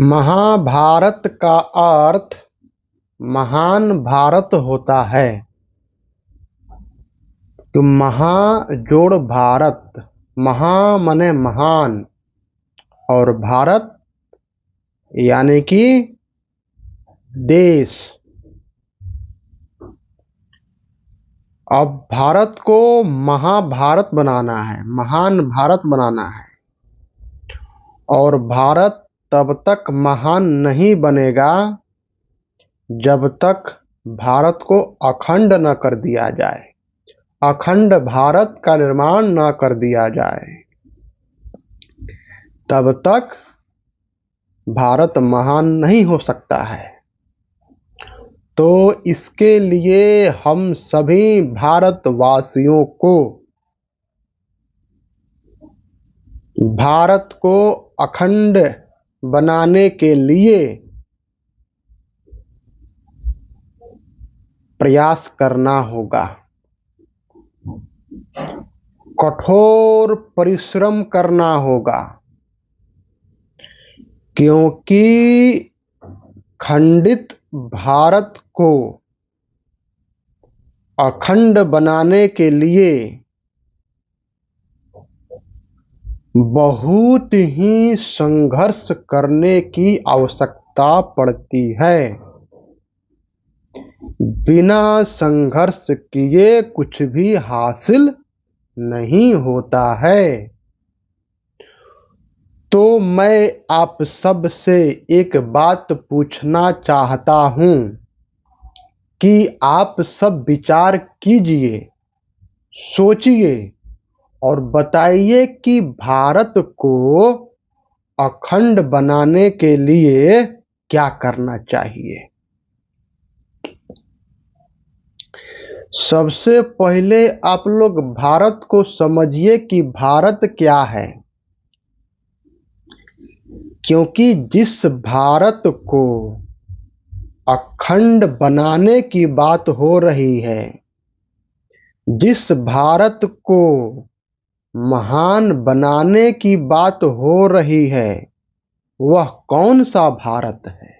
महाभारत का अर्थ महान भारत होता है। तो महा जोड़ भारत, महा मने महान और भारत यानी कि देश। अब भारत को महाभारत बनाना है, महान भारत बनाना है। और भारत तब तक महान नहीं बनेगा जब तक भारत को अखंड न कर दिया जाए, अखंड भारत का निर्माण न कर दिया जाए, तब तक भारत महान नहीं हो सकता है। तो इसके लिए हम सभी भारतवासियों को भारत को अखंड बनाने के लिए प्रयास करना होगा, कठोर परिश्रम करना होगा, क्योंकि खंडित भारत को अखंड बनाने के लिए बहुत ही संघर्ष करने की आवश्यकता पड़ती है। बिना संघर्ष किए कुछ भी हासिल नहीं होता है। तो मैं आप सब से एक बात पूछना चाहता हूं कि आप सब विचार कीजिए, सोचिए और बताइए कि भारत को अखंड बनाने के लिए क्या करना चाहिए। सबसे पहले आप लोग भारत को समझिए कि भारत क्या है, क्योंकि जिस भारत को अखंड बनाने की बात हो रही है, जिस भारत को महान बनाने की बात हो रही है, वह कौन सा भारत है,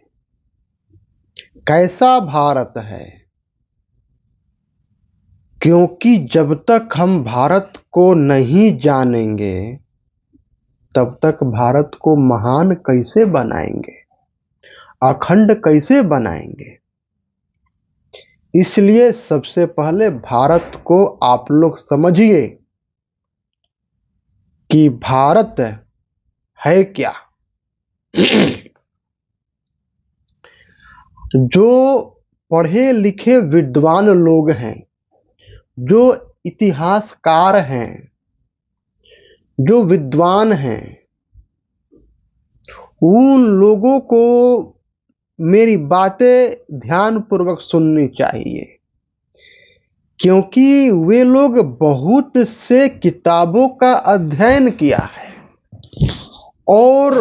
कैसा भारत है। क्योंकि जब तक हम भारत को नहीं जानेंगे तब तक भारत को महान कैसे बनाएंगे, अखंड कैसे बनाएंगे। इसलिए सबसे पहले भारत को आप लोग समझिए कि भारत है क्या। जो पढ़े लिखे विद्वान लोग हैं, जो इतिहासकार हैं, जो विद्वान हैं, उन लोगों को मेरी बातें ध्यानपूर्वक सुननी चाहिए, क्योंकि वे लोग बहुत से किताबों का अध्ययन किया है और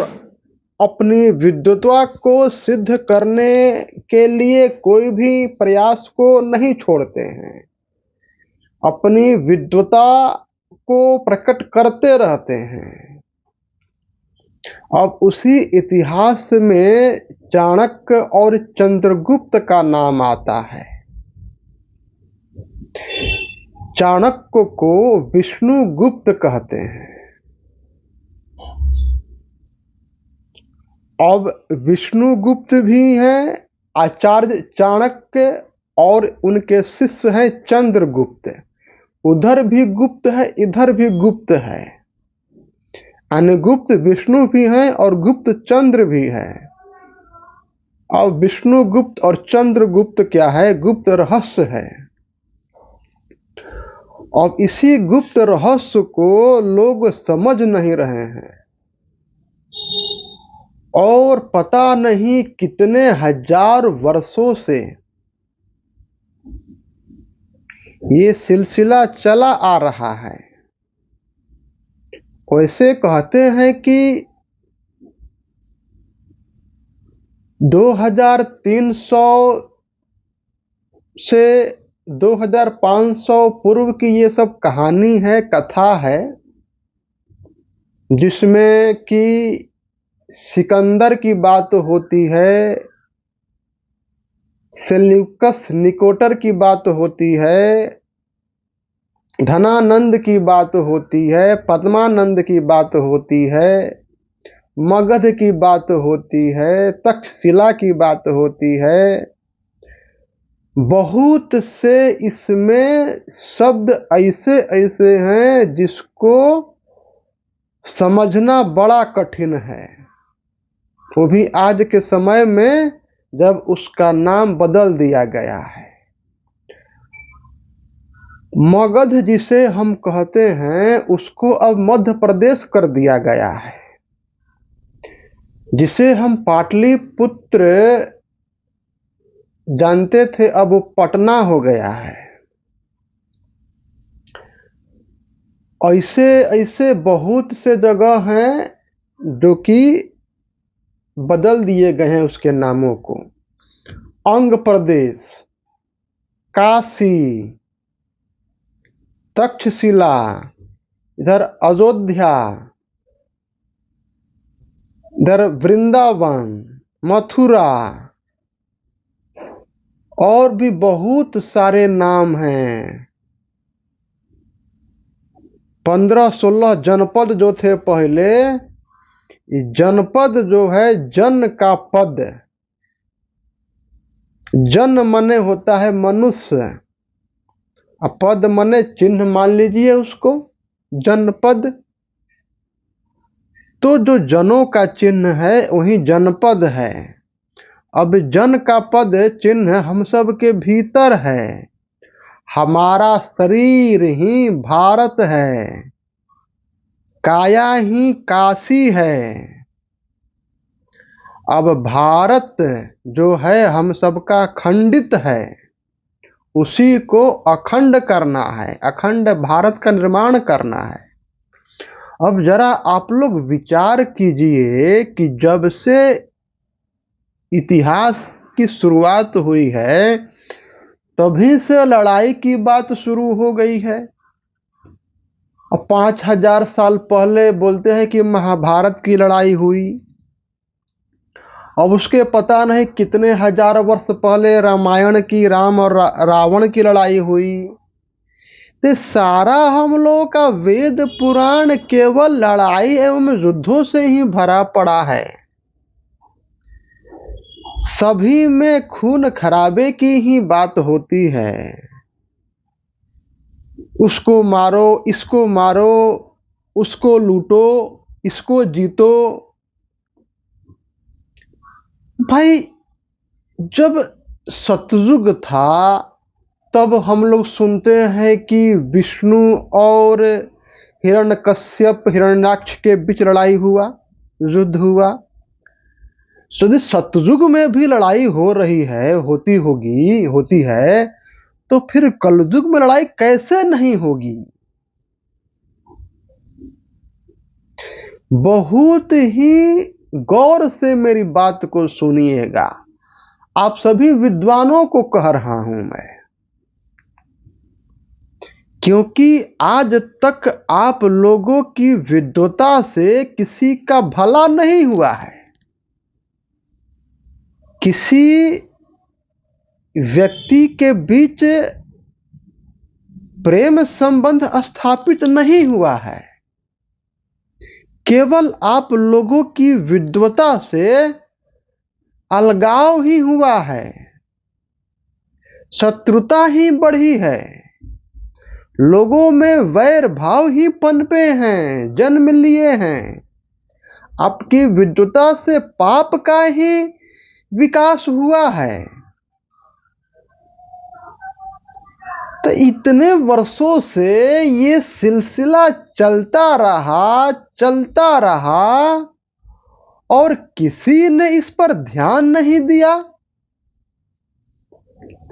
अपनी विद्वता को सिद्ध करने के लिए कोई भी प्रयास को नहीं छोड़ते हैं, अपनी विद्वता को प्रकट करते रहते हैं। अब उसी इतिहास में चाणक्य और चंद्रगुप्त का नाम आता है। चाणक्य को विष्णुगुप्त कहते हैं। अब विष्णुगुप्त भी हैं आचार्य चाणक्य और उनके शिष्य हैं चंद्रगुप्त। उधर भी गुप्त है, इधर भी गुप्त है। गुप्त विष्णु भी हैं और गुप्त चंद्र भी है। अब विष्णुगुप्त और चंद्रगुप्त क्या है? गुप्त रहस्य है। अब इसी गुप्त रहस्य को लोग समझ नहीं रहे हैं और पता नहीं कितने हजार वर्षों से ये सिलसिला चला आ रहा है। वैसे कहते हैं कि 2300 से 2500 पूर्व की ये सब कहानी है, कथा है, जिसमें कि सिकंदर की बात होती है, सेल्यूकस निकोटर की बात होती है, धनानंद की बात होती है, पद्मानंद की बात होती है, मगध की बात होती है, तक्षशिला की बात होती है, बहुत से इसमें शब्द ऐसे ऐसे हैं जिसको समझना बड़ा कठिन है, वो भी आज के समय में जब उसका नाम बदल दिया गया है। मगध जिसे हम कहते हैं उसको अब मध्य प्रदेश कर दिया गया है, जिसे हम पाटलिपुत्र जानते थे अब वो पटना हो गया है। ऐसे ऐसे बहुत से जगह हैं जो कि बदल दिए गए हैं उसके नामों को। अंग प्रदेश, काशी, तक्षशिला, इधर अयोध्या, इधर वृंदावन, मथुरा और भी बहुत सारे नाम हैं। 15-16 जनपद जो थे पहले, जनपद जो है जन का पद, जन मने होता है मनुष्य, पद मने चिन्ह मान लीजिए उसको, जनपद। तो जो जनों का चिन्ह है वही जनपद है। अब जन का पद चिन्ह हम सब के भीतर है, हमारा शरीर ही भारत है, काया ही काशी है। अब भारत जो है हम सबका खंडित है, उसी को अखंड करना है, अखंड भारत का निर्माण करना है। अब जरा आप लोग विचार कीजिए कि जब से इतिहास की शुरुआत हुई है तभी से लड़ाई की बात शुरू हो गई है। और 5000 साल पहले बोलते हैं कि महाभारत की लड़ाई हुई, अब उसके पता नहीं कितने हजार वर्ष पहले रामायण की, राम और रावण की लड़ाई हुई। तो सारा हम लोगों का वेद पुराण केवल लड़ाई एवं युद्धों से ही भरा पड़ा है। सभी में खून खराबे की ही बात होती है, उसको मारो, इसको मारो, उसको लूटो, इसको जीतो। भाई जब सतयुग था तब हम लोग सुनते हैं कि विष्णु और हिरण्यकश्यप हिरण्याक्ष के बीच लड़ाई हुआ, युद्ध हुआ। यदि सतयुग में भी लड़ाई हो रही है, होती होगी, होती है, तो फिर कलयुग में लड़ाई कैसे नहीं होगी। बहुत ही गौर से मेरी बात को सुनिएगा, आप सभी विद्वानों को कह रहा हूं मैं, क्योंकि आज तक आप लोगों की विद्वता से किसी का भला नहीं हुआ है, किसी व्यक्ति के बीच प्रेम संबंध स्थापित नहीं हुआ है। केवल आप लोगों की विद्वता से अलगाव ही हुआ है, शत्रुता ही बढ़ी है, लोगों में वैर भाव ही पनपे हैं, जन्म लिए हैं। आपकी विद्वता से पाप का ही विकास हुआ है। तो इतने वर्षों से ये सिलसिला चलता रहा और किसी ने इस पर ध्यान नहीं दिया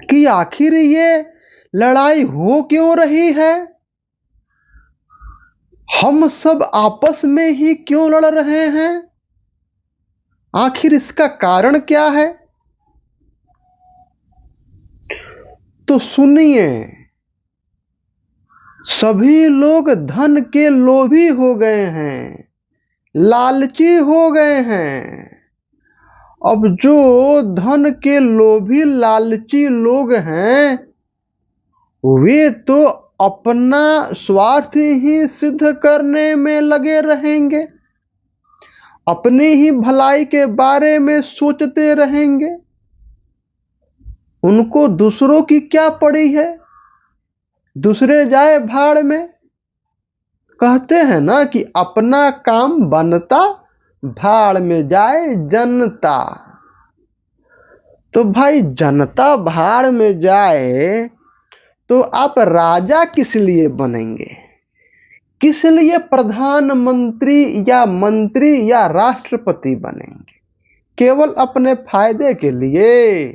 कि आखिर ये लड़ाई हो क्यों रही है, हम सब आपस में ही क्यों लड़ रहे हैं, आखिर इसका कारण क्या है। तो सुनिए, सभी लोग धन के लोभी हो गए हैं, लालची हो गए हैं। अब जो धन के लोभी लालची लोग हैं, वे तो अपना स्वार्थ ही सिद्ध करने में लगे रहेंगे, अपनी ही भलाई के बारे में सोचते रहेंगे। उनको दूसरों की क्या पड़ी है, दूसरे जाए भाड़ में। कहते हैं ना कि अपना काम बनता, भाड़ में जाए जनता। तो भाई जनता भाड़ में जाए तो आप राजा किस लिए बनेंगे, किस लिए प्रधानमंत्री या मंत्री या राष्ट्रपति बनेंगे? केवल अपने फायदे के लिए।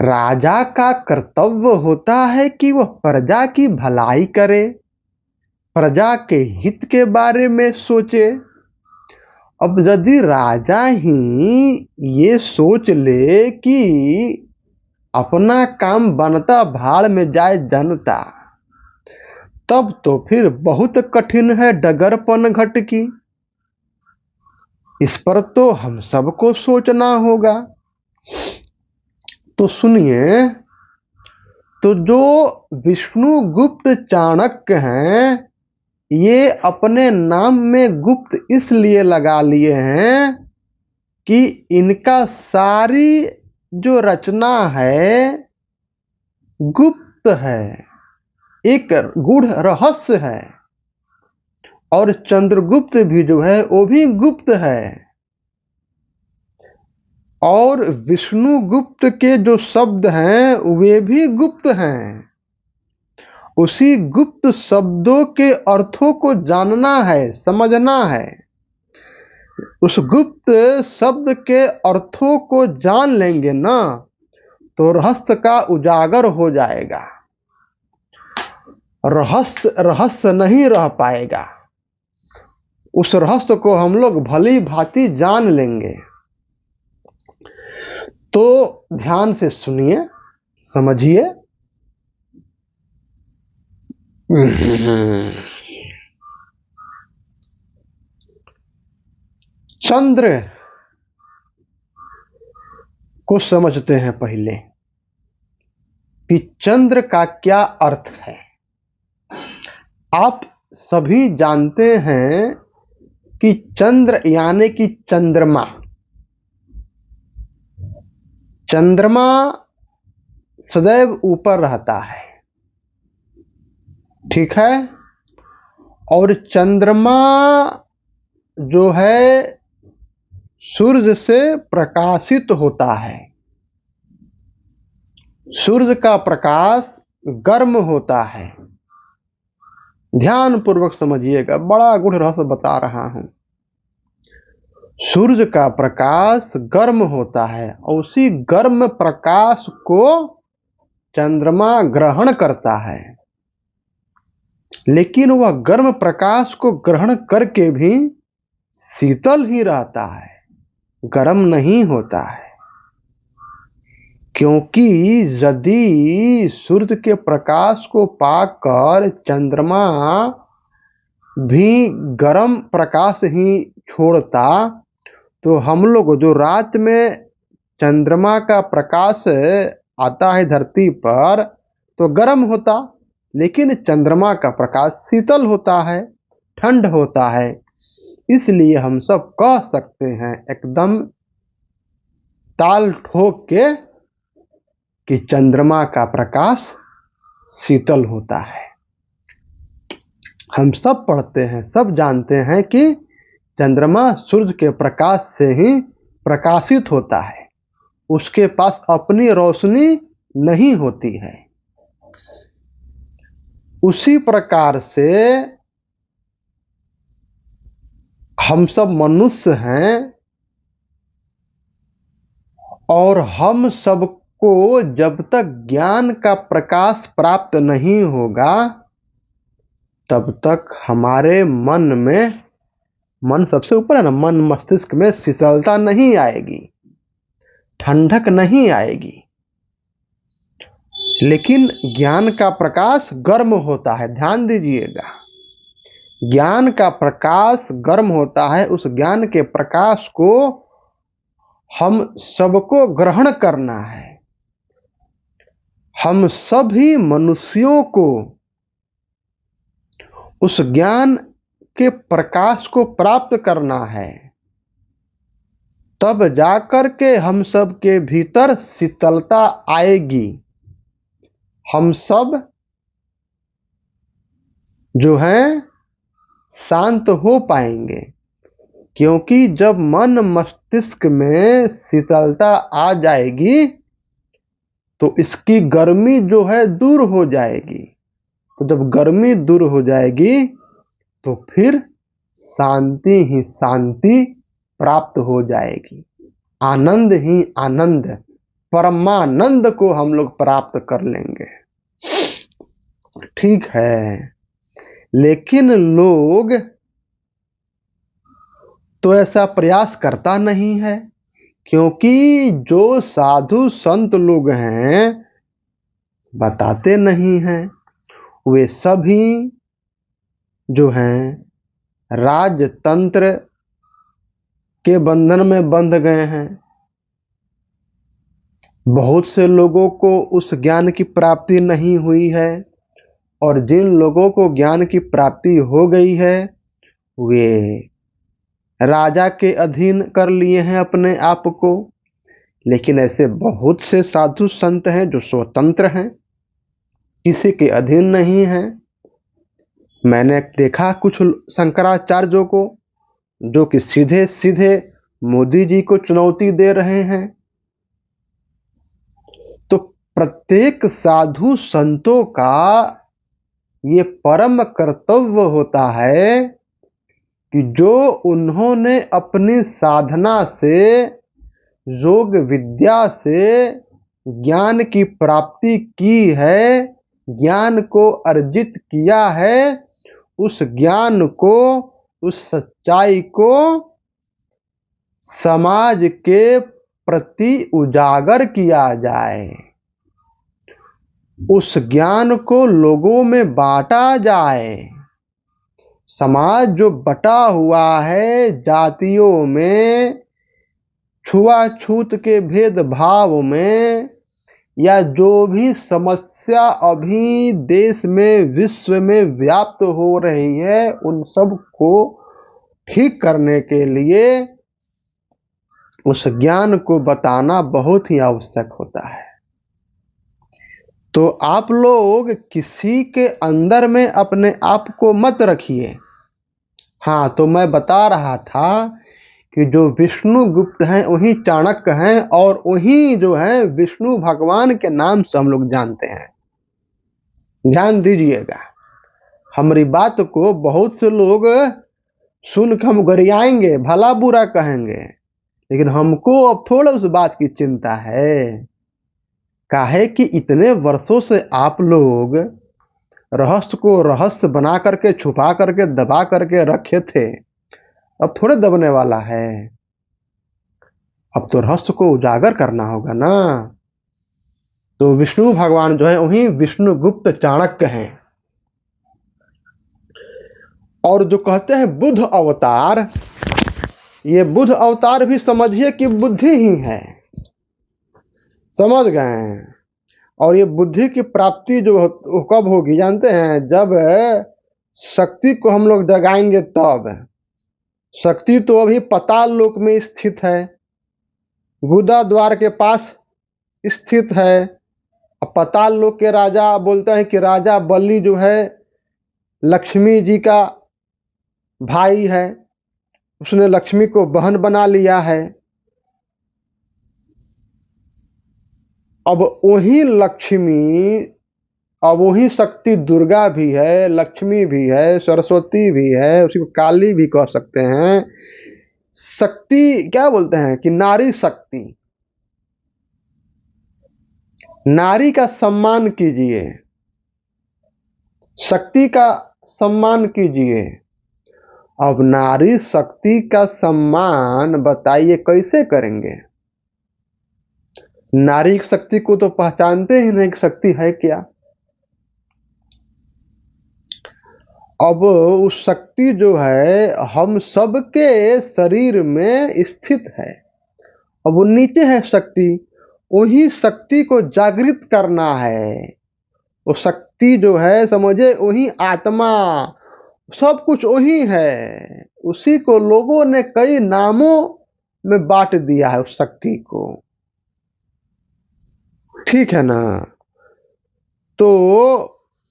राजा का कर्तव्य होता है कि वह प्रजा की भलाई करे, प्रजा के हित के बारे में सोचे। अब यदि राजा ही ये सोच ले कि अपना काम बनता, भाड़ में जाए जनता, तब तो फिर बहुत कठिन है डगर पनघट की। इस पर तो हम सबको सोचना होगा। तो सुनिए, तो जो विष्णुगुप्त चाणक्य हैं, ये अपने नाम में गुप्त इसलिए लगा लिए हैं कि इनका सारी जो रचना है गुप्त है, एक गूढ़ रहस्य है। और चंद्रगुप्त भी जो है वो भी गुप्त है। और विष्णुगुप्त के जो शब्द हैं वे भी गुप्त हैं। उसी गुप्त शब्दों के अर्थों को जानना है, समझना है। उस गुप्त शब्द के अर्थों को जान लेंगे ना, तो रहस्य का उजागर हो जाएगा, रहस्य नहीं रह पाएगा। उस रहस्य को हम लोग भली भांति जान लेंगे। तो ध्यान से सुनिए, समझिए। चंद्र को समझते हैं पहले कि चंद्र का क्या अर्थ है। आप सभी जानते हैं कि चंद्र यानी कि चंद्रमा, चंद्रमा सदैव ऊपर रहता है, ठीक है। और चंद्रमा जो है सूर्य से प्रकाशित होता है। सूर्य का प्रकाश गर्म होता है। ध्यान पूर्वक समझिएगा, बड़ा गूढ़ रहस्य बता रहा हूं। सूर्य का प्रकाश गर्म होता है और उसी गर्म प्रकाश को चंद्रमा ग्रहण करता है। लेकिन वह गर्म प्रकाश को ग्रहण करके भी शीतल ही रहता है, गर्म नहीं होता है। क्योंकि यदि सूर्य के प्रकाश को पाकर चंद्रमा भी गर्म प्रकाश ही छोड़ता, तो हम लोग जो रात में चंद्रमा का प्रकाश आता है धरती पर तो गर्म होता, लेकिन चंद्रमा का प्रकाश शीतल होता है, ठंड होता है। इसलिए हम सब कह सकते हैं एकदम ताल ठोक के कि चंद्रमा का प्रकाश शीतल होता है। हम सब पढ़ते हैं, सब जानते हैं कि चंद्रमा सूर्य के प्रकाश से ही प्रकाशित होता है, उसके पास अपनी रोशनी नहीं होती है। उसी प्रकार से हम सब मनुष्य हैं और हम सबको जब तक ज्ञान का प्रकाश प्राप्त नहीं होगा तब तक हमारे मन में, मन सबसे ऊपर है ना, मन मस्तिष्क में शीतलता नहीं आएगी, ठंडक नहीं आएगी। लेकिन ज्ञान का प्रकाश गर्म होता है, ध्यान दीजिएगा। ज्ञान का प्रकाश गर्म होता है, उस ज्ञान के प्रकाश को हम सबको ग्रहण करना है। हम सभी मनुष्यों को उस ज्ञान के प्रकाश को प्राप्त करना है, तब जाकर के हम सब के भीतर शीतलता आएगी। हम सब जो हैं शांत हो पाएंगे, क्योंकि जब मन मस्तिष्क में शीतलता आ जाएगी तो इसकी गर्मी जो है दूर हो जाएगी। तो जब गर्मी दूर हो जाएगी तो फिर शांति ही शांति प्राप्त हो जाएगी, आनंद ही आनंद, परमानंद को हम लोग प्राप्त कर लेंगे। ठीक है, लेकिन लोग तो ऐसा प्रयास करता नहीं है, क्योंकि जो साधु संत लोग हैं बताते नहीं हैं। वे सभी जो हैं राजतंत्र के बंधन में बंध गए हैं। बहुत से लोगों को उस ज्ञान की प्राप्ति नहीं हुई है, और जिन लोगों को ज्ञान की प्राप्ति हो गई है वे राजा के अधीन कर लिए हैं अपने आप को। लेकिन ऐसे बहुत से साधु संत हैं जो स्वतंत्र हैं, किसी के अधीन नहीं हैं। मैंने देखा कुछ शंकराचार्यों को जो कि सीधे सीधे मोदी जी को चुनौती दे रहे हैं। तो प्रत्येक साधु संतों का ये परम कर्तव्य होता है कि जो उन्होंने अपनी साधना से, योग विद्या से ज्ञान की प्राप्ति की है, ज्ञान को अर्जित किया है, उस ज्ञान को, उस सच्चाई को समाज के प्रति उजागर किया जाए, उस ज्ञान को लोगों में बांटा जाए। समाज जो बटा हुआ है जातियों में, छुआछूत के भेदभाव में, या जो भी समस्या अभी देश में, विश्व में व्याप्त हो रही है, उन सब को ठीक करने के लिए उस ज्ञान को बताना बहुत ही आवश्यक होता है। तो आप लोग किसी के अंदर में अपने आप को मत रखिए। हाँ, तो मैं बता रहा था कि जो विष्णु गुप्त हैं वही चाणक्य हैं, और वही जो है विष्णु भगवान के नाम से हम लोग जानते हैं। ध्यान दीजिएगा, हमारी बात को बहुत से लोग सुन के हम गरियाएंगे, भला बुरा कहेंगे, लेकिन हमको अब थोड़ा उस बात की चिंता है। काहे कि इतने वर्षों से आप लोग रहस्य को रहस्य बना करके, छुपा करके, दबा करके रखे थे, अब थोड़े दबने वाला है। अब तो रहस्य को उजागर करना होगा ना। तो विष्णु भगवान जो है वही विष्णु गुप्त चाणक्य हैं। और जो कहते हैं बुद्ध अवतार, ये बुद्ध अवतार भी समझिए कि बुद्धि ही है, समझ गए हैं। और ये बुद्धि की प्राप्ति जो कब होगी जानते हैं? जब शक्ति को हम लोग जगाएंगे तब। शक्ति तो अभी पाताल लोक में स्थित है, गुदा द्वार के पास स्थित है। अब पाताल लोक के राजा बोलते हैं कि राजा बलि जो है लक्ष्मी जी का भाई है, उसने लक्ष्मी को बहन बना लिया है। अब वही लक्ष्मी, अब वही शक्ति दुर्गा भी है, लक्ष्मी भी है, सरस्वती भी है, उसी को काली भी कह सकते हैं। शक्ति क्या बोलते हैं कि नारी शक्ति। नारी का सम्मान कीजिए, शक्ति का सम्मान कीजिए। अब नारी शक्ति का सम्मान बताइए कैसे करेंगे? नारी शक्ति को तो पहचानते ही नहीं कि शक्ति है क्या। अब उस शक्ति जो है हम सबके शरीर में स्थित है। अब वो नीचे है शक्ति, वही शक्ति को जागृत करना है। वो शक्ति जो है समझे वही आत्मा, सब कुछ वही है। उसी को लोगों ने कई नामों में बांट दिया है उस शक्ति को, ठीक है ना। तो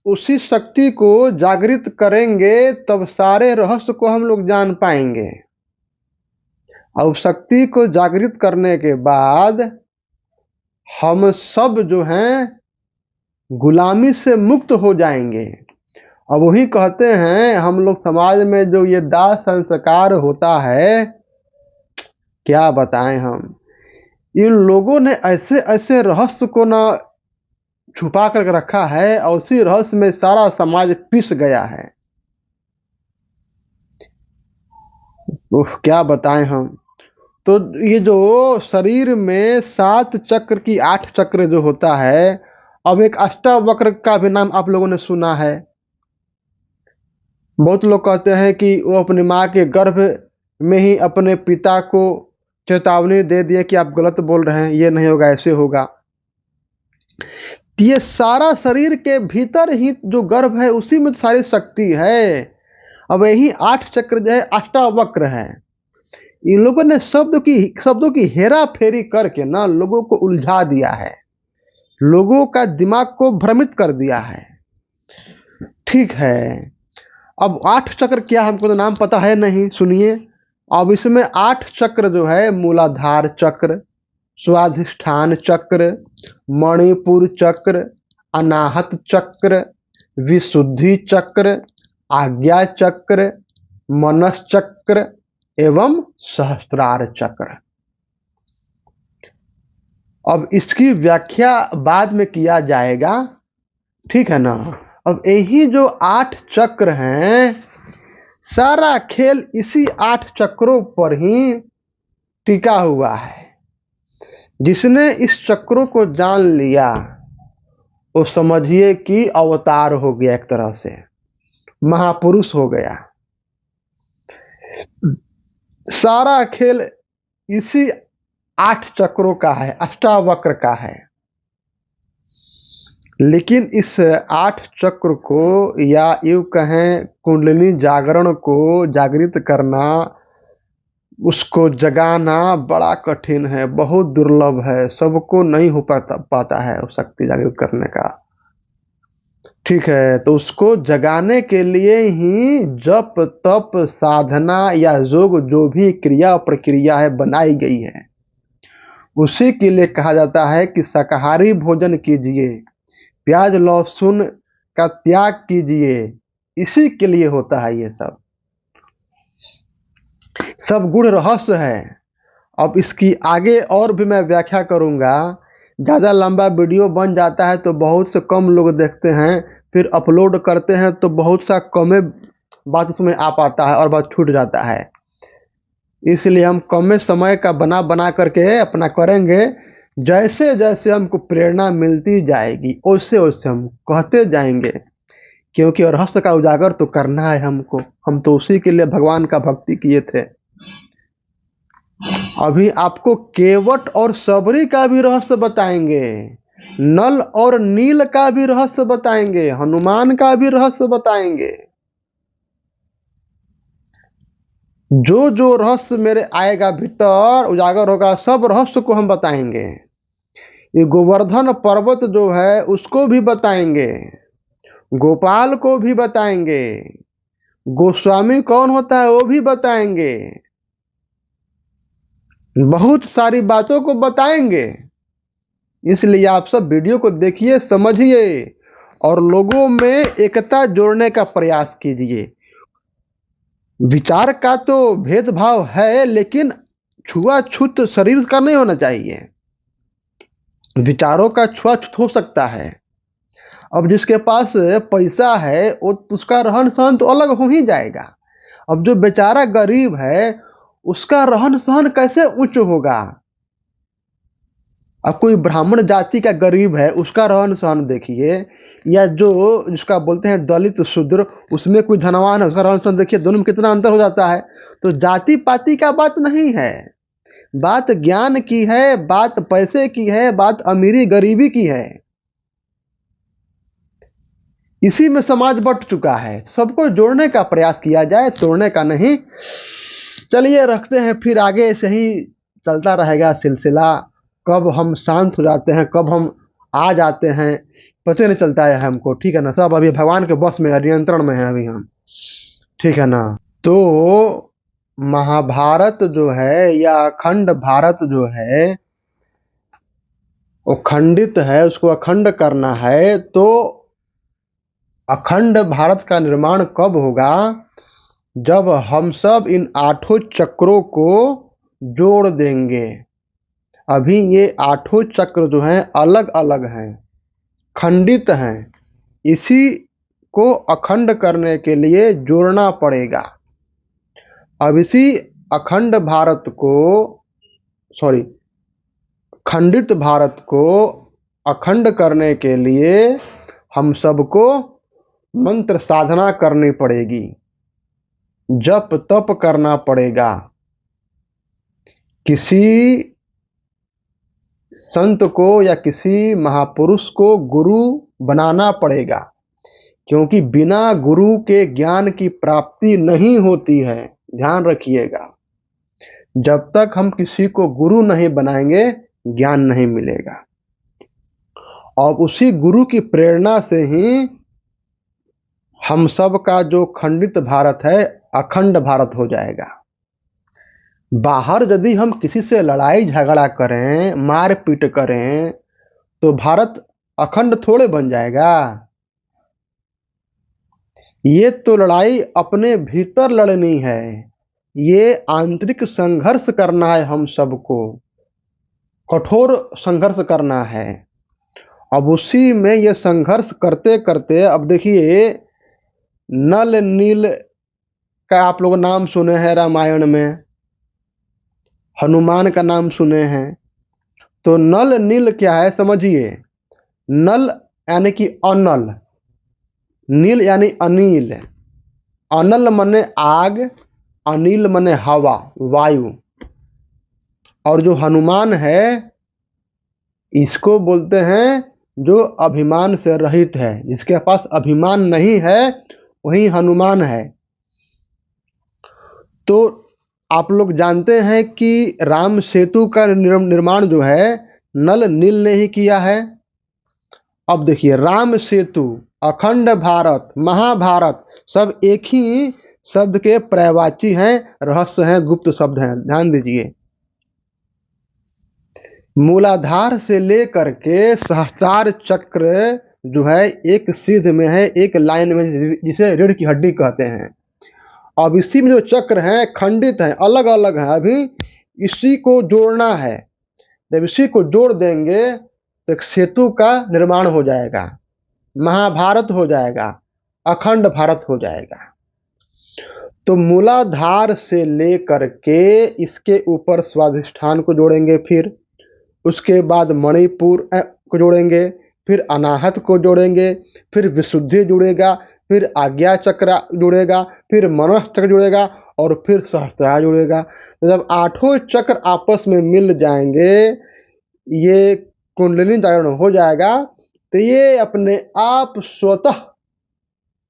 उसी शक्ति को जागृत करेंगे तब सारे रहस्य को हम लोग जान पाएंगे। और शक्ति को जागृत करने के बाद हम सब जो हैं गुलामी से मुक्त हो जाएंगे। अब वही कहते हैं हम लोग समाज में जो ये दाह संस्कार होता है, क्या बताएं हम। इन लोगों ने ऐसे ऐसे रहस्य को ना छुपा कर रखा है और उसी रहस्य में सारा समाज पिस गया है। क्या बताएं हम। तो ये जो शरीर में 7 चक्र की 8 चक्र जो होता है, अब एक अष्टावक्र का भी नाम आप लोगों ने सुना है। बहुत लोग कहते हैं कि वो अपनी माँ के गर्भ में ही अपने पिता को चेतावनी दे दिए कि आप गलत बोल रहे हैं, ये नहीं होगा, ऐसे होगा। ये सारा शरीर के भीतर ही जो गर्भ है उसी में सारी शक्ति है। अब यही 8 चक्र जो है अष्टावक्र है। इन लोगों ने शब्दों की हेरा फेरी करके ना लोगों को उलझा दिया है, लोगों का दिमाग को भ्रमित कर दिया है, ठीक है। अब 8 चक्र क्या, हमको तो नाम पता है नहीं, सुनिए। अब इसमें 8 चक्र जो है मूलाधार चक्र, स्वाधिष्ठान चक्र, मणिपुर चक्र, अनाहत चक्र, विशुद्धि चक्र, आज्ञा चक्र, मनस चक्र एवं सहस्त्रार चक्र। अब इसकी व्याख्या बाद में किया जाएगा, ठीक है ना। अब यही जो 8 चक्र हैं, सारा खेल इसी 8 चक्रों पर ही टिका हुआ है। जिसने इस चक्रों को जान लिया वो समझिए कि अवतार हो गया, एक तरह से महापुरुष हो गया। सारा खेल इसी 8 चक्रों का है, अष्टावक्र का है। लेकिन इस 8 चक्र को या यूं कहें कुंडलिनी जागरण को जागृत करना, उसको जगाना बड़ा कठिन है, बहुत दुर्लभ है, सबको नहीं हो पाता है उस शक्ति जागृत करने का, ठीक है। तो उसको जगाने के लिए ही जप तप साधना या योग जो भी क्रिया प्रक्रिया है बनाई गई है। उसी के लिए कहा जाता है कि शाकाहारी भोजन कीजिए, प्याज लहसुन का त्याग कीजिए, इसी के लिए होता है। ये सब गुण रहस्य है। अब इसकी आगे और भी मैं व्याख्या करूंगा। ज़्यादा लंबा वीडियो बन जाता है तो बहुत से कम लोग देखते हैं, फिर अपलोड करते हैं तो बहुत सा कमे बात उसमें आ पाता है और बात छूट जाता है। इसलिए हम कम समय का बना करके अपना करेंगे। जैसे जैसे हमको प्रेरणा मिलती जाएगी वैसे वैसे हम कहते जाएंगे, क्योंकि रहस्य का उजागर तो करना है हमको। हम तो उसी के लिए भगवान का भक्ति किए थे। अभी आपको केवट और सबरी का भी रहस्य बताएंगे, नल और नील का भी रहस्य बताएंगे, हनुमान का भी रहस्य बताएंगे। जो जो रहस्य मेरे आएगा भीतर उजागर होगा, सब रहस्य को हम बताएंगे। ये गोवर्धन पर्वत जो है उसको भी बताएंगे, गोपाल को भी बताएंगे, गोस्वामी कौन होता है वो भी बताएंगे, बहुत सारी बातों को बताएंगे। इसलिए आप सब वीडियो को देखिए, समझिए और लोगों में एकता जोड़ने का प्रयास कीजिए। विचार का तो भेदभाव है, लेकिन छुआछूत शरीर का नहीं होना चाहिए। विचारों का छुआछूत हो सकता है। अब जिसके पास पैसा है वो उसका रहन सहन तो अलग हो ही जाएगा। अब जो बेचारा गरीब है उसका रहन सहन कैसे उच्च होगा। अब कोई ब्राह्मण जाति का गरीब है, उसका रहन सहन देखिए, या जो जिसका बोलते हैं दलित शूद्र, उसमें कोई धनवान है, उसका रहन सहन देखिए, दोनों में कितना अंतर हो जाता है। तो जाति पाति का बात नहीं है, बात ज्ञान की है, बात पैसे की है, बात अमीरी गरीबी की है। इसी में समाज बट चुका है। सबको जोड़ने का प्रयास किया जाए, तोड़ने का नहीं। चलिए रखते हैं, फिर आगे ऐसे ही चलता रहेगा सिलसिला। कब हम शांत हो जाते हैं, कब हम आ जाते हैं, पता नहीं चलता है हमको। ठीक है ना, सब अभी भगवान के बस में है, नियंत्रण में है अभी हम। ठीक है ना। तो महाभारत जो है या अखंड भारत जो है वो खंडित है, उसको अखंड करना है। तो अखंड भारत का निर्माण कब होगा? जब हम सब इन 8 चक्रों को जोड़ देंगे। अभी ये 8 चक्र जो हैं अलग अलग हैं, खंडित हैं। इसी को अखंड करने के लिए जोड़ना पड़ेगा। अब इसी अखंड भारत को, सॉरी, खंडित भारत को अखंड करने के लिए हम सबको मंत्र साधना करनी पड़ेगी, जप तप करना पड़ेगा। किसी संत को या किसी महापुरुष को गुरु बनाना पड़ेगा, क्योंकि बिना गुरु के ज्ञान की प्राप्ति नहीं होती है। ध्यान रखिएगा, जब तक हम किसी को गुरु नहीं बनाएंगे ज्ञान नहीं मिलेगा। और उसी गुरु की प्रेरणा से ही हम सब का जो खंडित भारत है अखंड भारत हो जाएगा। बाहर यदि हम किसी से लड़ाई झगड़ा करें, मारपीट करें, तो भारत अखंड थोड़े बन जाएगा। ये तो लड़ाई अपने भीतर लड़नी है, ये आंतरिक संघर्ष करना है, हम सबको कठोर संघर्ष करना है। अब उसी में ये संघर्ष करते करते, अब देखिए नल नील का आप लोग नाम सुने हैं रामायण में, हनुमान का नाम सुने हैं। तो नल नील क्या है समझिए। नल यानी कि अनल, नील यानी अनिल। अनल मने आग, अनिल मने हवा, वायु। और जो हनुमान है इसको बोलते हैं जो अभिमान से रहित है, जिसके पास अभिमान नहीं है वही हनुमान है। तो आप लोग जानते हैं कि राम सेतु का निर्माण जो है नल नील ने ही किया है। अब देखिए राम सेतु, अखंड भारत, महाभारत सब एक ही शब्द के पर्यायवाची हैं, रहस्य हैं, गुप्त शब्द हैं। ध्यान दीजिए, मूलाधार से लेकर के सहस्त्रार चक्र जो है एक सीध में है, एक लाइन में, जिसे रीढ़ की हड्डी कहते हैं। अब इसी में जो चक्र हैं खंडित हैं, अलग अलग हैं, अभी इसी को जोड़ना है। जब इसी को जोड़ देंगे तो एक सेतु का निर्माण हो जाएगा, महाभारत हो जाएगा, अखंड भारत हो जाएगा। तो मूलाधार से लेकर के इसके ऊपर स्वाधिष्ठान को जोड़ेंगे, फिर उसके बाद मणिपुर को जोड़ेंगे, फिर अनाहत को जोड़ेंगे, फिर विशुद्धि जुड़ेगा, फिर आज्ञा चक्र जुड़ेगा, फिर मनः चक्र जुड़ेगा और फिर सहस्त्रार जुड़ेगा। तो जब 8 चक्र आपस में मिल जाएंगे, ये कुंडलिनी जागरण हो जाएगा, तो ये अपने आप स्वतः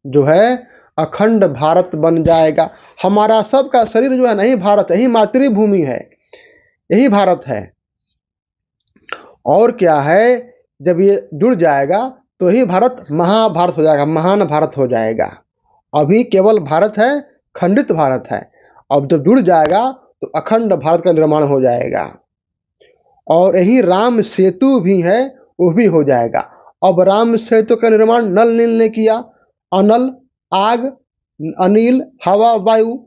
जो है अखंड भारत बन जाएगा। हमारा सबका शरीर जो है नहीं भारत, यही मातृभूमि है, यही भारत है। और क्या है, जब ये जुड़ जाएगा तो ही भारत महाभारत हो जाएगा, महान भारत हो जाएगा। अभी केवल भारत है, खंडित भारत है। अब जब जुड़ जाएगा तो अखंड भारत का निर्माण हो जाएगा। और यही राम सेतु भी है, वो भी हो जाएगा। अब राम सेतु का निर्माण नल नील ने किया, अनल आग, अनिल हवा वायु।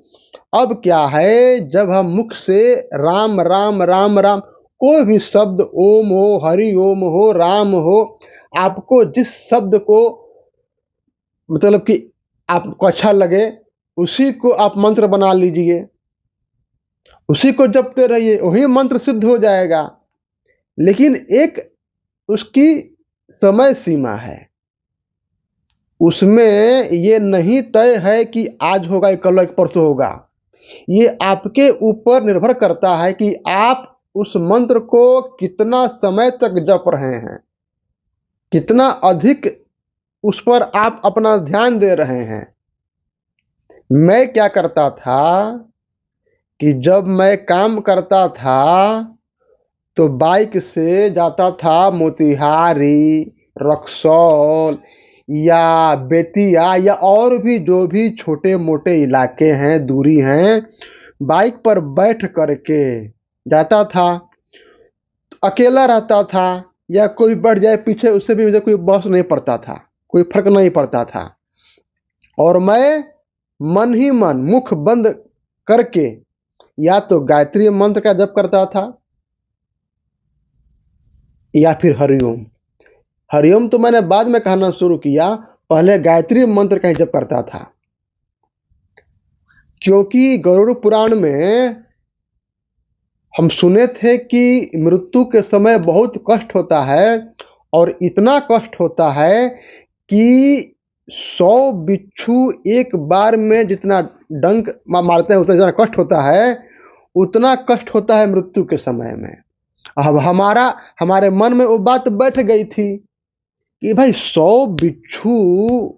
अब क्या है, जब हम मुख से राम राम राम राम, कोई भी शब्द, ओम हो, हरि ओम हो, राम हो, आपको जिस शब्द को मतलब कि आपको अच्छा लगे उसी को आप मंत्र बना लीजिए, उसी को जपते रहिए, वही मंत्र सिद्ध हो जाएगा। लेकिन एक उसकी समय सीमा है। उसमें ये नहीं तय है कि आज होगा या कल परसों होगा। ये आपके ऊपर निर्भर करता है कि आप उस मंत्र को कितना समय तक जप रहे हैं, कितना अधिक उस पर आप अपना ध्यान दे रहे हैं। मैं क्या करता था कि जब मैं काम करता था तो बाइक से जाता था मोतिहारी, रक्सौल या बेतिया या और भी जो भी छोटे मोटे इलाके हैं, दूरी हैं, बाइक पर बैठ करके जाता था। अकेला रहता था या कोई बढ़ जाए पीछे, उससे भी मुझे कोई बहस नहीं पड़ता था, कोई फर्क नहीं पड़ता था। और मैं मन ही मन मुख बंद करके या तो गायत्री मंत्र का जप करता था या फिर हरिओम। हरिओम तो मैंने बाद में कहना शुरू किया, पहले गायत्री मंत्र का ही जप करता था। क्योंकि गरुड़ पुराण में हम सुने थे कि मृत्यु के समय बहुत कष्ट होता है, और इतना कष्ट होता है कि 100 बिच्छू एक बार में जितना डंक मारते हैं उतना कष्ट होता है, उतना कष्ट होता है मृत्यु के समय में। अब हमारे मन में वो बात बैठ गई थी कि भाई 100 बिच्छू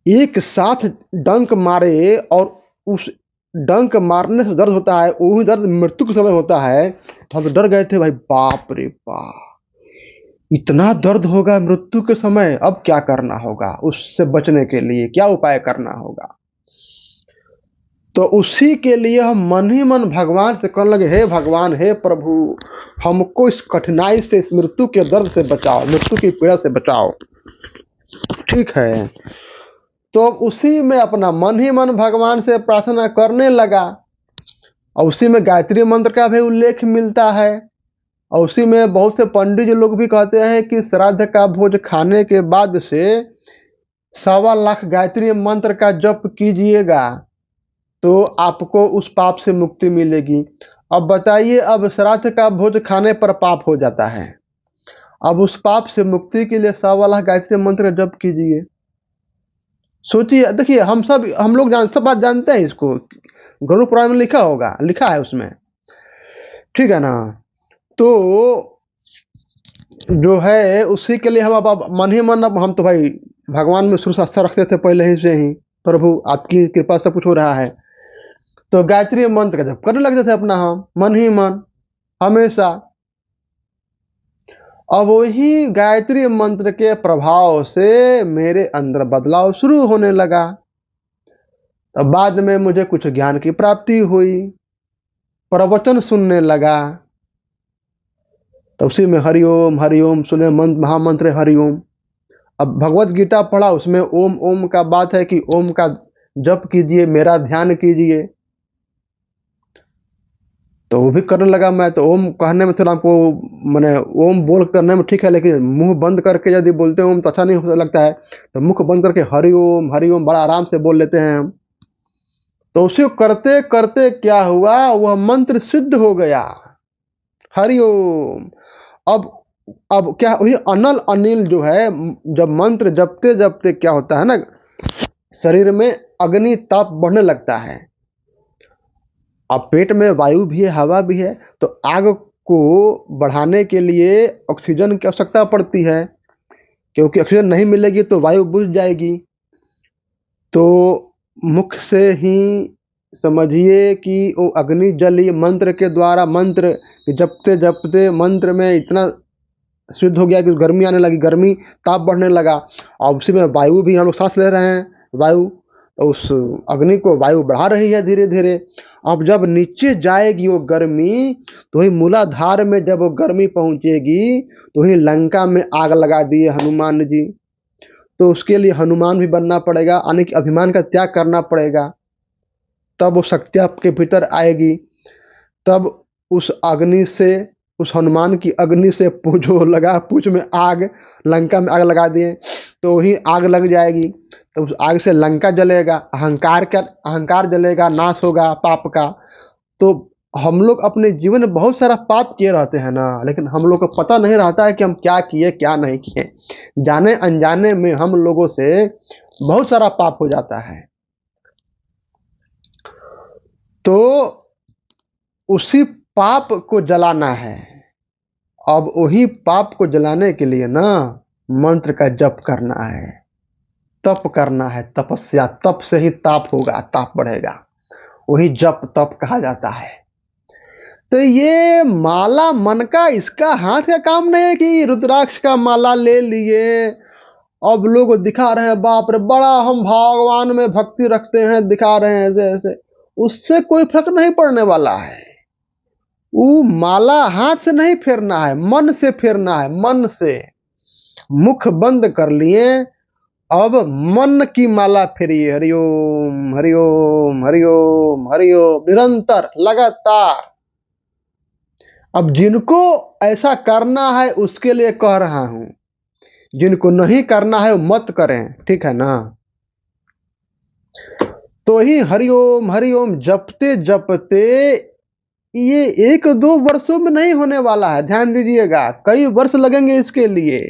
एक साथ डंक मारे और उस डंक मारने से दर्द होता है, वही दर्द मृत्यु के समय होता है। तो हम डर गए थे भाई, बाप रे बाप, इतना दर्द होगा मृत्यु के समय, अब क्या करना होगा, उससे बचने के लिए क्या उपाय करना होगा। तो उसी के लिए हम मन ही मन भगवान से कहने लगे, हे भगवान, हे प्रभु, हमको इस कठिनाई से, इस मृत्यु के दर्द से बचाओ, मृत्यु की पीड़ा से बचाओ। ठीक है, तो उसी में अपना मन ही मन भगवान से प्रार्थना करने लगा। और उसी में गायत्री मंत्र का भी उल्लेख मिलता है। और उसी में बहुत से पंडित जी लोग भी कहते हैं कि श्राद्ध का भोज खाने के बाद से 1.25 लाख गायत्री मंत्र का जप कीजिएगा तो आपको उस पाप से मुक्ति मिलेगी। अब बताइए, अब श्राद्ध का भोज खाने पर पाप हो जाता है, अब उस पाप से मुक्ति के लिए 1.25 लाख गायत्री मंत्र जप कीजिए। सोचिए, देखिए, हम लोग सब बात जानते हैं इसको, गरुड़ पुराण में लिखा है उसमें, ठीक है ना। तो जो है उसी के लिए हम अब मन ही मन, अब हम तो भाई भगवान में शुरू से आस्था रखते थे पहले ही से ही, प्रभु आपकी कृपा सब कुछ हो रहा है, तो गायत्री मंत्र का जप करने लगते थे अपना, हम मन ही मन हमेशा। अब वही गायत्री मंत्र के प्रभाव से मेरे अंदर बदलाव शुरू होने लगा। तब बाद में मुझे कुछ ज्ञान की प्राप्ति हुई, प्रवचन सुनने लगा, तो उसी में हरिओम हरिओम सुने, महामंत्र हरिओम। अब भगवत गीता पढ़ा, उसमें ओम ओम का बात है कि ओम का जप कीजिए, मेरा ध्यान कीजिए, तो वो भी करने लगा मैं। तो ओम कहने में थोड़ा हमको, मैंने ओम बोल करने में ठीक है, लेकिन मुंह बंद करके यदि बोलते हैं ओम तो अच्छा नहीं हो लगता है, तो मुख बंद करके हरिओम हरिओम बड़ा आराम से बोल लेते हैं हम। तो उसे करते करते क्या हुआ, वह मंत्र सिद्ध हो गया, हरिओम। अब क्या, वही अनल अनिल जो है, जब मंत्र जपते जपते क्या होता है ना, शरीर में अग्नि ताप बढ़ने लगता है। अब पेट में वायु भी है, हवा भी है, तो आग को बढ़ाने के लिए ऑक्सीजन की आवश्यकता पड़ती है, क्योंकि ऑक्सीजन नहीं मिलेगी तो वायु बुझ जाएगी। तो मुख से ही समझिए कि वो अग्नि जली मंत्र के द्वारा, मंत्र जपते जपते मंत्र में इतना सिद्ध हो गया कि गर्मी आने लगी, गर्मी ताप बढ़ने लगा। और उसी में वायु भी, हम लोग सांस ले रहे हैं वायु, तो उस अग्नि को वायु बढ़ा रही है धीरे धीरे। अब जब नीचे जाएगी वो गर्मी, तो वही मूलाधार में जब वो गर्मी पहुंचेगी, तो वही लंका में आग लगा दिए हनुमान जी। तो उसके लिए हनुमान भी बनना पड़ेगा, यानी कि अभिमान का त्याग करना पड़ेगा, तब वो शक्ति आपके भीतर आएगी। तब उस अग्नि से, उस हनुमान की अग्नि से जो लगा, पूछ में आग, लंका में आग लगा दिए तो वही आग लग जाएगी। तो उस आग से लंका जलेगा, अहंकार जलेगा, नाश होगा पाप का। तो हम लोग अपने जीवन में बहुत सारा पाप किए रहते हैं ना, लेकिन हम लोग को पता नहीं रहता है कि हम क्या किए क्या नहीं किए। जाने अनजाने में हम लोगों से बहुत सारा पाप हो जाता है। तो उसी पाप को जलाना है। अब वही पाप को जलाने के लिए ना मंत्र का जप करना है, तप करना है, तपस्या। तप से ही ताप होगा, ताप बढ़ेगा। वही जप तप कहा जाता है। तो ये माला मन का, इसका हाथ का काम नहीं है कि रुद्राक्ष का माला ले लिए, अब लोग दिखा रहे हैं बाप रे बड़ा हम भगवान में भक्ति रखते हैं, दिखा रहे हैं ऐसे ऐसे। उससे कोई फर्क नहीं पड़ने वाला है। वो माला हाथ से नहीं फेरना है, मन से फेरना है, मन से। मुख बंद कर लिए, अब मन की माला फेरिए। हरिओम हरिओम हरिओम हरिओम, निरंतर लगातार। अब जिनको ऐसा करना है उसके लिए कह रहा हूं, जिनको नहीं करना है वो मत करें, ठीक है ना। तो ही हरिओम हरिओम जपते जपते ये 1-2 वर्षों में नहीं होने वाला है, ध्यान दीजिएगा। कई वर्ष लगेंगे इसके लिए,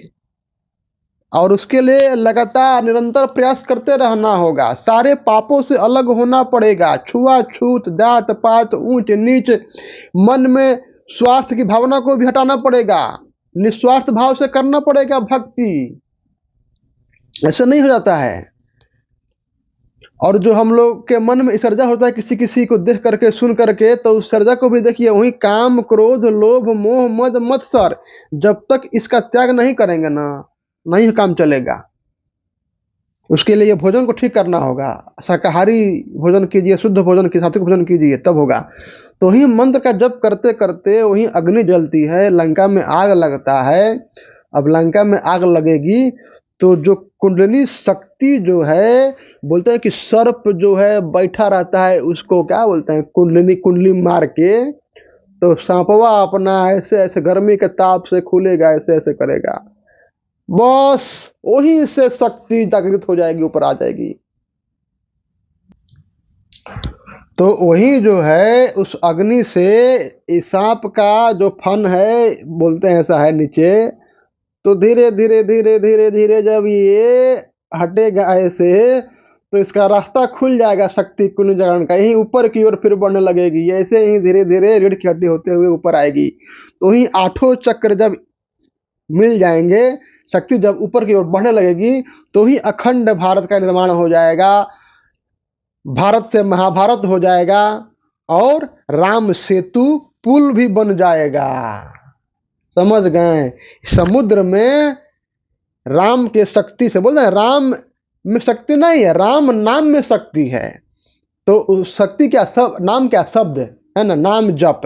और उसके लिए लगातार निरंतर प्रयास करते रहना होगा। सारे पापों से अलग होना पड़ेगा, छुआछूत, जात पात, ऊंच नीच, मन में स्वार्थ की भावना को भी हटाना पड़ेगा, निस्वार्थ भाव से करना पड़ेगा भक्ति। ऐसा नहीं हो जाता है। और जो हम लोग के मन में सर्जा होता है किसी किसी को देख करके सुन करके, तो उस सर्जा को भी देखिए, वही काम क्रोध लोभ मोह मद मत्सर, जब तक इसका त्याग नहीं करेंगे ना, नहीं काम चलेगा। उसके लिए भोजन को ठीक करना होगा, शाकाहारी भोजन कीजिए, शुद्ध भोजन कीजिए, सात्विक भोजन कीजिए, तब होगा। तो ही मंत्र का जप करते करते वही अग्नि जलती है, लंका में आग लगता है। अब लंका में आग लगेगी तो जो कुंडली शक्ति जो है, बोलते हैं कि सर्प जो है बैठा रहता है, उसको क्या बोलते हैं, कुंडली कुंडली मार के, तो सांपवा अपना ऐसे ऐसे गर्मी के ताप से खुलेगा, ऐसे ऐसे करेगा, बस वही से शक्ति जागृत हो जाएगी, ऊपर आ जाएगी। तो वही जो है उस अग्नि से सांप का जो फन है, बोलते हैं ऐसा है नीचे, तो धीरे धीरे धीरे धीरे धीरे जब ये हटेगा ऐसे, तो इसका रास्ता खुल जाएगा शक्ति कुंड जागरण का, यही ऊपर की ओर फिर बढ़ने लगेगी। ऐसे ही धीरे धीरे रीढ़ की हड्डी होते हुए ऊपर आएगी। तो ही 8 चक्र जब मिल जाएंगे, शक्ति जब ऊपर की ओर बढ़ने लगेगी, तो ही अखंड भारत का निर्माण हो जाएगा, भारत से महाभारत हो जाएगा, और राम सेतु पुल भी बन जाएगा। समझ गए। समुद्र में राम के शक्ति से, बोलते हैं राम में शक्ति नहीं है, राम नाम में शक्ति है। तो उस शक्ति क्या, सब नाम क्या शब्द है ना, नाम जप।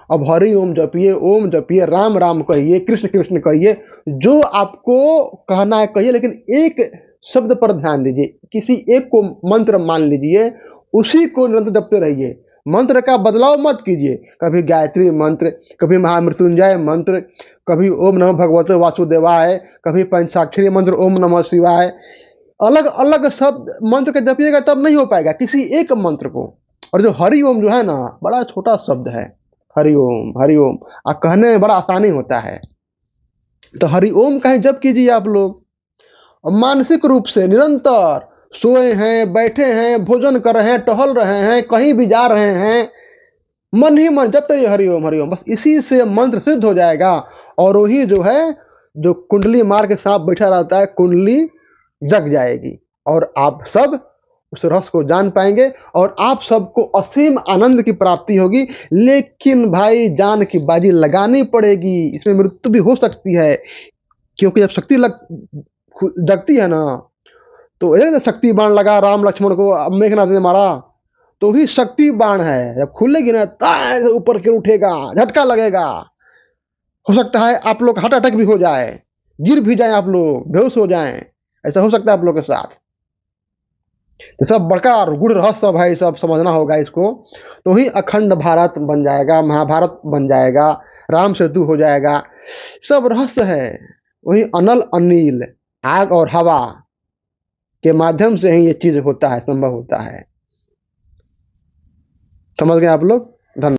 अब हरि ओम जपिए, ओम जपिए, राम राम कहिए, कृष्ण कृष्ण कहिए, जो आपको कहना है कहिए, लेकिन एक शब्द पर ध्यान दीजिए। किसी एक को मंत्र मान लीजिए, उसी को निरंतर जपते रहिए। मंत्र का बदलाव मत कीजिए, कभी गायत्री मंत्र, कभी महामृत्युंजय मंत्र, कभी ओम नमः भगवते वासुदेवाय, कभी पंचाक्षरी मंत्र ओम नमः शिवाय। अलग अलग शब्द मंत्र के जपिएगा तब नहीं हो पाएगा, किसी एक मंत्र को। और जो हरि ओम जो है ना, बड़ा छोटा शब्द है, हरि ओम कहने में बड़ा आसानी होता है। तो हरि ओम का ही जप कीजिए आप लोग, और मानसिक रूप से निरंतर सोए हैं, बैठे हैं, भोजन कर रहे हैं, टहल रहे हैं, कहीं भी जा रहे हैं, मन ही मन जपते रहिए हरि ओम, बस इसी से मंत्र सिद्ध हो जाएगा। और वही जो है, जो कुंडली मार के सांप बैठा रहता है, कुंडली जग जाएगी, और आप सब उस रस को जान पाएंगे, और आप सबको असीम आनंद की प्राप्ति होगी। लेकिन भाई जान की बाजी लगानी पड़ेगी, इसमें मृत्यु भी हो सकती है, क्योंकि जब शक्ति जगती है ना, तो एक शक्ति बाण लगा राम लक्ष्मण को, मेघनाथ ने मारा, तो ही शक्ति बाण है, जब खुलेगी ना ऊपर के उठेगा, झटका लगेगा। हो सकता है आप लोग हार्ट अटैक भी हो जाए, गिर भी जाए, आप लोग बेहोश हो जाएं, ऐसा हो सकता है आप लोग के साथ। तो सब बड़का और गुड़ रहस्य सब है, सब समझना होगा इसको। तो ही अखंड भारत बन जाएगा, महाभारत बन जाएगा, राम सेतु हो जाएगा, सब रहस्य है। वही अनल अनिल, आग और हवा के माध्यम से ही ये चीज होता है, संभव होता है। समझ गए आप लोग। धन्यवाद।